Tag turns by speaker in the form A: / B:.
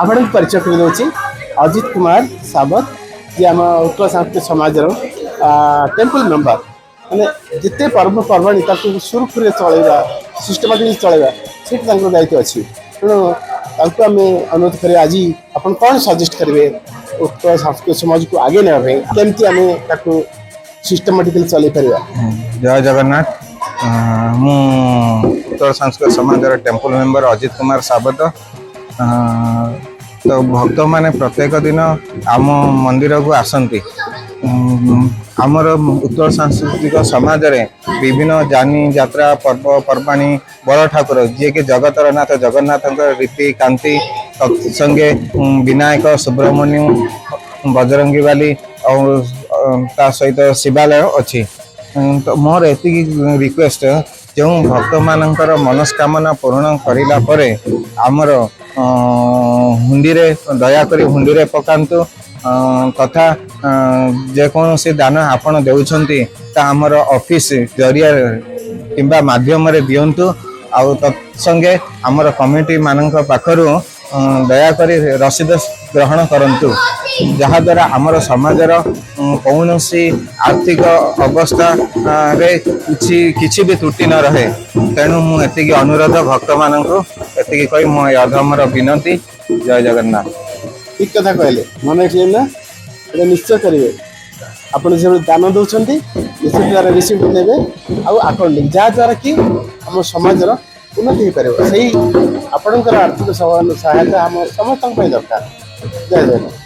A: आपण परिचय कर दूसरी अजित कुमार सावत जी आम उत्कल सांस्कृतिक समाज टेम्पल मेंबर मैंने जिते पर्वपर्वाणी सुरखुरी चलवा सिस्टमेटिक चलवा से दायित्व अच्छी तेणु आम अनुरोध करें आज आप कौन सजेस्ट करेंगे उत्कल सांस्कृतिक समाज को आगे नापी केमती आम सिस्टमेटिकली चल पार।
B: जय जगन्नाथ मु उत्तर सांस्कृतिक समाज टेम्पल मेंबर अजित कुमार सावत। तो भक्त माने प्रत्येक दिन आम मंदिर को आसती। आमर उत्तर सांस्कृतिक समाज रे विभिन्न जानी यात्रा पर्व पर्वाणी बड़ ठाकुर जी के जगतर नाथ जगन्नाथ रीति कांति संगे विनायक सुब्रमण्य बजरंगी वाली और ता सहित शिवालय अच्छी। तो मोर एति रिक्वेस्ट जो भक्त मानकर मनस्कामना पूर्ण करिला परे आमर हुंडी रे दया करी हुंडी रे पकांतु तथा जेकोसी दान आपण देउछंती ता हमर ऑफिस जरिया किंबा माध्यम रे दियंतु। आउ तत्संगे हमर कमिटी मानक पाखरु दया करी रसीद ग्रहण करंतु जहा द्वारा हमर समाजर कौन सी आर्थिक अवस्था रे किछि भी त्रुटि न रहे। तेणु मु एतिकी अनुरोध भक्त मानक एतिकी कहि मो अधमर विनती। जय जगन्नाथ।
A: ठीक कथा कहले मन रखिए ना निश्चय करेंगे आप दान दौरान निश्चित रिसीप्ट ने अकाउंट जहाँ द्वारा कि आम समाजर उन्नति हो पार से आपणकर आर्थिक सहायता आम समस्त दरकार। जय जगन्नाथ।